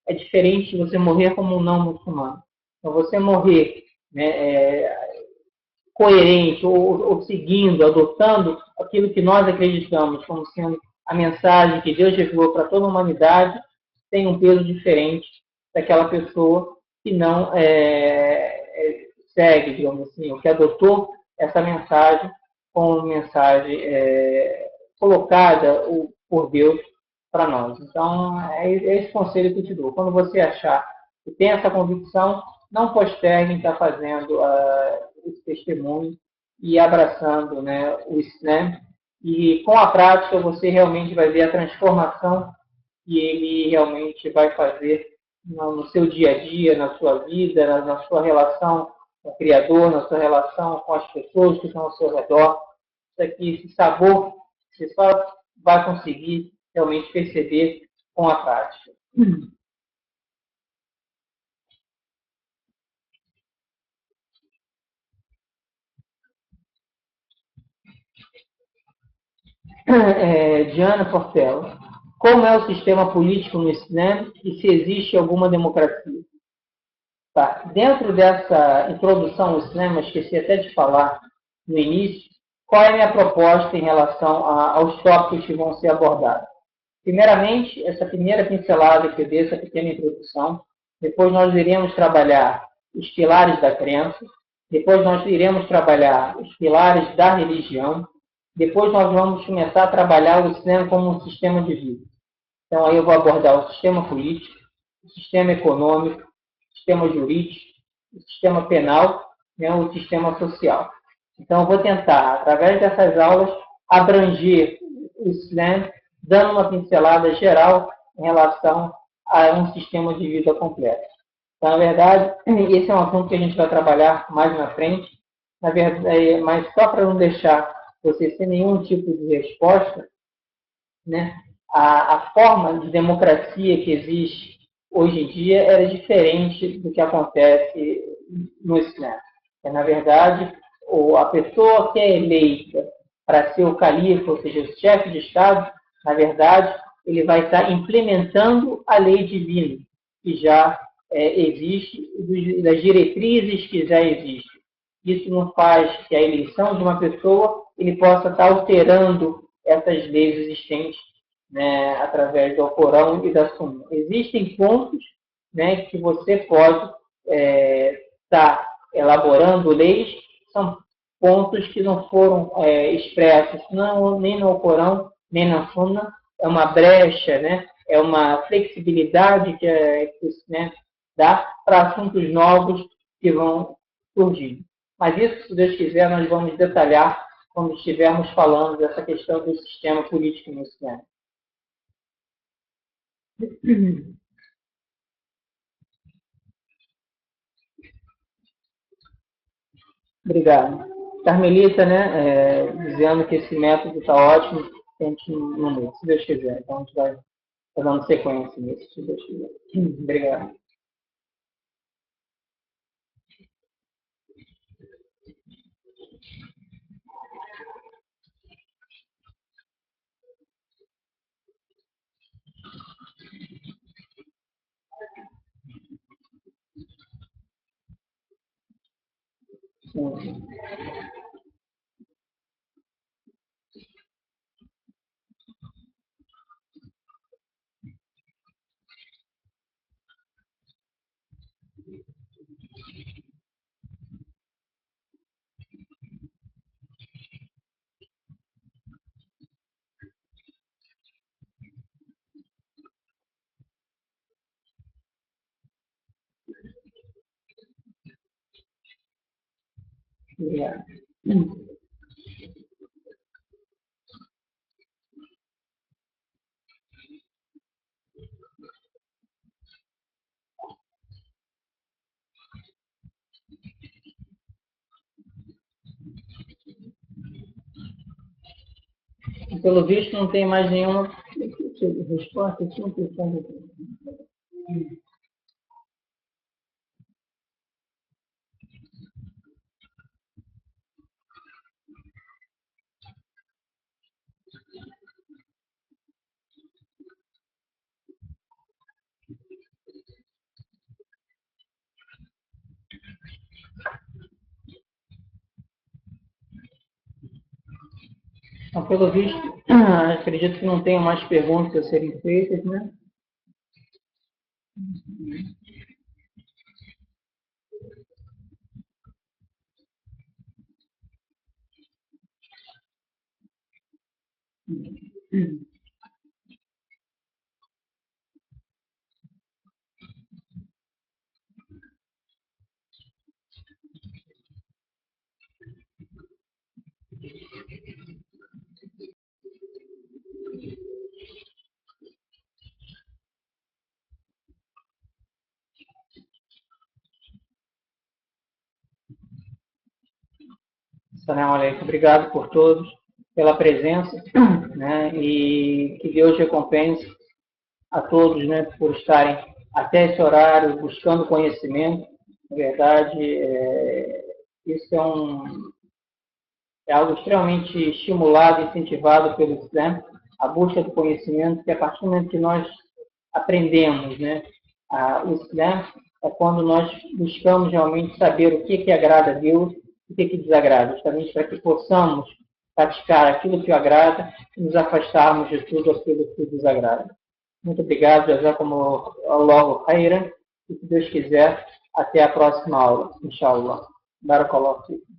é diferente de você morrer como um não muçulmano. Então, você morrer, né, coerente ou seguindo, adotando aquilo que nós acreditamos como sendo a mensagem que Deus revelou para toda a humanidade, tem um peso diferente daquela pessoa que não segue, digamos assim, ou que adotou essa mensagem como mensagem colocada por Deus para nós. Então, é esse conselho que eu te dou. Quando você achar que tem essa convicção, não postergue em estar fazendo esse testemunho e abraçando, né, o Islã. E com a prática você realmente vai ver a transformação que ele realmente vai fazer no seu dia a dia, na sua vida, na sua relação com o Criador, na sua relação com as pessoas que estão ao seu redor. Isso aqui, esse sabor, você só vai conseguir realmente perceber com a prática. Diana Portela, como é o sistema político no Islã e se existe alguma democracia? Tá. Dentro dessa introdução ao Islã, eu esqueci até de falar no início, qual é a minha proposta em relação aos tópicos que vão ser abordados. Primeiramente, essa primeira pincelada que eu dei, essa pequena introdução, depois nós iremos trabalhar os pilares da crença, depois nós iremos trabalhar os pilares da religião, depois nós vamos começar a trabalhar o Islã como um sistema de vida. Então, aí eu vou abordar o sistema político, o sistema econômico, o sistema jurídico, o sistema penal, né, o sistema social. Então, eu vou tentar, através dessas aulas, abranger o Islã, dando uma pincelada geral em relação a um sistema de vida completo. Então, na verdade, esse é um assunto que a gente vai trabalhar mais na frente, na verdade, mas só para não deixar você sem nenhum tipo de resposta, né, a forma de democracia que existe hoje em dia era diferente do que acontece no Islã. Na verdade, a pessoa que é eleita para ser o califa, ou seja, o chefe de Estado, na verdade, ele vai estar implementando a lei divina, que já existe, das diretrizes que já existem. Isso não faz que a eleição de uma pessoa ele possa estar alterando essas leis existentes, né, através do Alcorão e da Sunna. Existem pontos, né, que você pode estar elaborando leis, são pontos que não foram expressos nem no Alcorão, nem na Sunna. É uma brecha, né, é uma flexibilidade que né, dá para assuntos novos que vão surgir. Mas isso, se Deus quiser, nós vamos detalhar quando estivermos falando dessa questão do sistema político no Islã. Obrigado. Carmelita, né, dizendo que esse método está ótimo, a gente não muda, se Deus quiser. Então a gente vai dando sequência nisso, se Deus quiser. Obrigado. Sim. Obrigado. Pelo visto, não tem mais nenhuma resposta. Tinha uma questão aqui. Então, pelo visto, acredito que não tenha mais perguntas a serem feitas, né? Salam aleikum. Obrigado por todos, pela presença, né? E que Deus recompense a todos, né, por estarem até esse horário buscando conhecimento. Na verdade, isso é algo extremamente estimulado, incentivado pelo Islã, a busca do conhecimento, que a partir do momento que nós aprendemos, né, o Islã é quando nós buscamos realmente saber o que agrada a Deus e o que desagrada, justamente para que possamos praticar aquilo que o agrada e nos afastarmos de tudo aquilo que desagrada. Muito obrigado, Jazakumullahu khairan, e se Deus quiser, até a próxima aula, inshallah. Barakallahu fikum.